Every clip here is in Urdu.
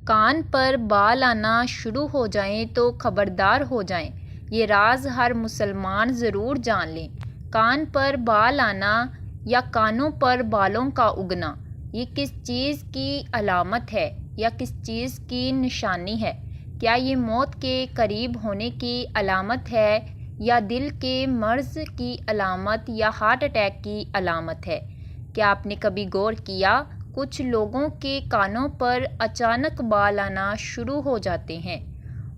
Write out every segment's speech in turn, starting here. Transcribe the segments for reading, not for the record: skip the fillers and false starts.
کان پر بال آنا شروع ہو جائیں تو خبردار ہو جائیں، یہ راز ہر مسلمان ضرور جان لیں۔ کان پر بال آنا یا کانوں پر بالوں کا اگنا، یہ کس چیز کی علامت ہے یا کس چیز کی نشانی ہے؟ کیا یہ موت کے قریب ہونے کی علامت ہے یا دل کے مرض کی علامت یا ہارٹ اٹیک کی علامت ہے؟ کیا آپ نے کبھی غور کیا، کچھ لوگوں کے کانوں پر اچانک بال آنا شروع ہو جاتے ہیں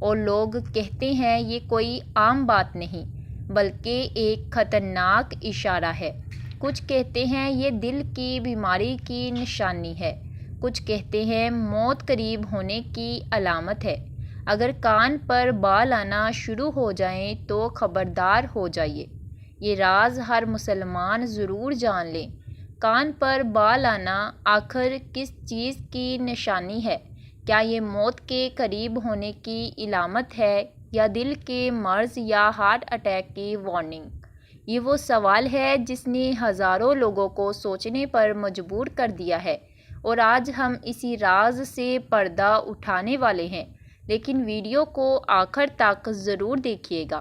اور لوگ کہتے ہیں یہ کوئی عام بات نہیں بلکہ ایک خطرناک اشارہ ہے۔ کچھ کہتے ہیں یہ دل کی بیماری کی نشانی ہے، کچھ کہتے ہیں موت قریب ہونے کی علامت ہے۔ اگر کان پر بال آنا شروع ہو جائیں تو خبردار ہو جائیے، یہ راز ہر مسلمان ضرور جان لیں۔ کان پر بال آنا آخر کس چیز کی نشانی ہے؟ کیا یہ موت کے قریب ہونے کی علامت ہے یا دل کے مرض یا ہارٹ اٹیک کی وارننگ؟ یہ وہ سوال ہے جس نے ہزاروں لوگوں کو سوچنے پر مجبور کر دیا ہے، اور آج ہم اسی راز سے پردہ اٹھانے والے ہیں۔ لیکن ویڈیو کو آخر تک ضرور دیکھیے گا،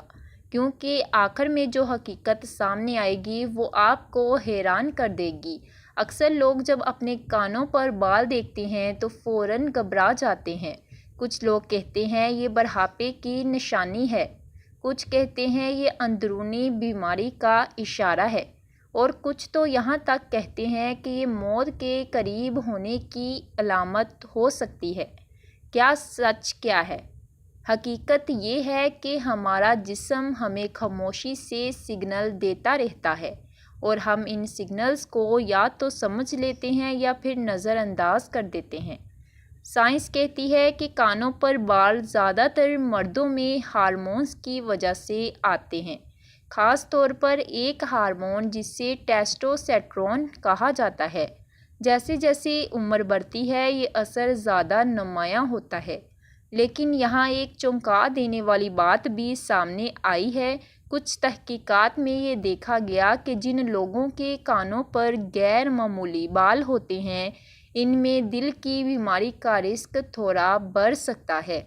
کیونکہ آخر میں جو حقیقت سامنے آئے گی وہ آپ کو حیران کر دے گی۔ اکثر لوگ جب اپنے کانوں پر بال دیکھتے ہیں تو فوراً گھبرا جاتے ہیں۔ کچھ لوگ کہتے ہیں یہ بڑھاپے کی نشانی ہے، کچھ کہتے ہیں یہ اندرونی بیماری کا اشارہ ہے، اور کچھ تو یہاں تک کہتے ہیں کہ یہ موت کے قریب ہونے کی علامت ہو سکتی ہے۔ کیا سچ کیا ہے؟ حقیقت یہ ہے کہ ہمارا جسم ہمیں خاموشی سے سگنل دیتا رہتا ہے، اور ہم ان سگنلز کو یا تو سمجھ لیتے ہیں یا پھر نظر انداز کر دیتے ہیں۔ سائنس کہتی ہے کہ کانوں پر بال زیادہ تر مردوں میں ہارمونز کی وجہ سے آتے ہیں، خاص طور پر ایک ہارمون جسے ٹیسٹوسٹیرون کہا جاتا ہے۔ جیسے جیسے عمر بڑھتی ہے یہ اثر زیادہ نمایاں ہوتا ہے۔ لیکن یہاں ایک چونکا دینے والی بات بھی سامنے آئی ہے۔ کچھ تحقیقات میں یہ دیکھا گیا کہ جن لوگوں کے کانوں پر غیر معمولی بال ہوتے ہیں ان میں دل کی بیماری کا رسک تھوڑا بڑھ سکتا ہے۔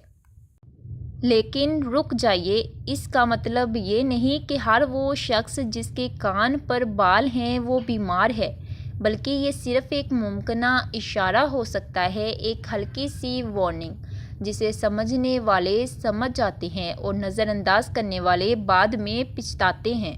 لیکن رک جائیے، اس کا مطلب یہ نہیں کہ ہر وہ شخص جس کے کان پر بال ہیں وہ بیمار ہے، بلکہ یہ صرف ایک ممکنہ اشارہ ہو سکتا ہے، ایک ہلکی سی وارننگ جسے سمجھنے والے سمجھ جاتے ہیں اور نظر انداز کرنے والے بعد میں پچھتاتے ہیں۔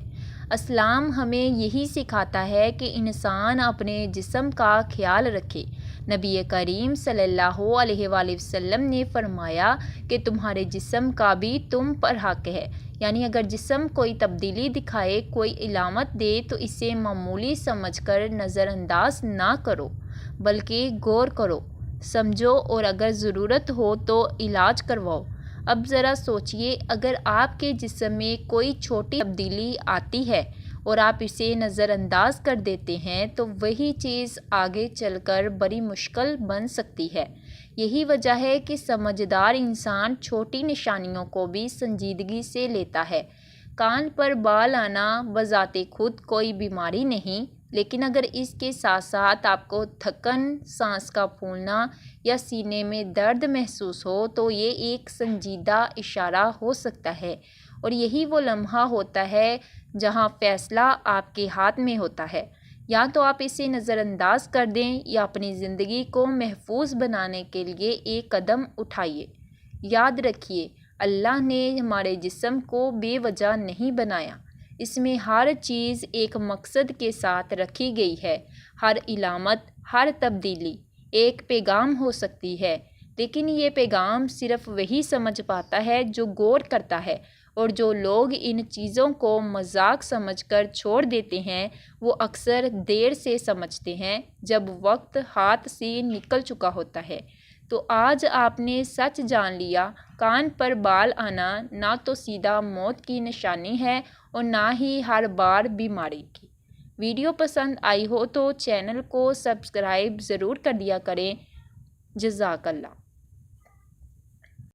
اسلام ہمیں یہی سکھاتا ہے کہ انسان اپنے جسم کا خیال رکھے۔ نبی کریم صلی اللہ علیہ وآلہ وسلم نے فرمایا کہ تمہارے جسم کا بھی تم پر حق ہے، یعنی اگر جسم کوئی تبدیلی دکھائے، کوئی علامت دے تو اسے معمولی سمجھ کر نظر انداز نہ کرو، بلکہ غور کرو، سمجھو اور اگر ضرورت ہو تو علاج کرواؤ۔ اب ذرا سوچئے، اگر آپ کے جسم میں کوئی چھوٹی تبدیلی آتی ہے اور آپ اسے نظر انداز کر دیتے ہیں تو وہی چیز آگے چل کر بڑی مشکل بن سکتی ہے۔ یہی وجہ ہے کہ سمجھدار انسان چھوٹی نشانیوں کو بھی سنجیدگی سے لیتا ہے۔ کان پر بال آنا بذات خود کوئی بیماری نہیں، لیکن اگر اس کے ساتھ ساتھ آپ کو تھکن، سانس کا پھولنا یا سینے میں درد محسوس ہو تو یہ ایک سنجیدہ اشارہ ہو سکتا ہے، اور یہی وہ لمحہ ہوتا ہے جہاں فیصلہ آپ کے ہاتھ میں ہوتا ہے۔ یا تو آپ اسے نظر انداز کر دیں یا اپنی زندگی کو محفوظ بنانے کے لیے ایک قدم اٹھائیے۔ یاد رکھیے، اللہ نے ہمارے جسم کو بے وجہ نہیں بنایا، اس میں ہر چیز ایک مقصد کے ساتھ رکھی گئی ہے۔ ہر علامت، ہر تبدیلی ایک پیغام ہو سکتی ہے، لیکن یہ پیغام صرف وہی سمجھ پاتا ہے جو غور کرتا ہے، اور جو لوگ ان چیزوں کو مذاق سمجھ کر چھوڑ دیتے ہیں وہ اکثر دیر سے سمجھتے ہیں، جب وقت ہاتھ سے نکل چکا ہوتا ہے۔ تو آج آپ نے سچ جان لیا، کان پر بال آنا نہ تو سیدھا موت کی نشانی ہے اور نہ ہی ہر بار بیماری کی۔ ویڈیو پسند آئی ہو تو چینل کو سبسکرائب ضرور کر دیا کریں۔ جزاک اللہ۔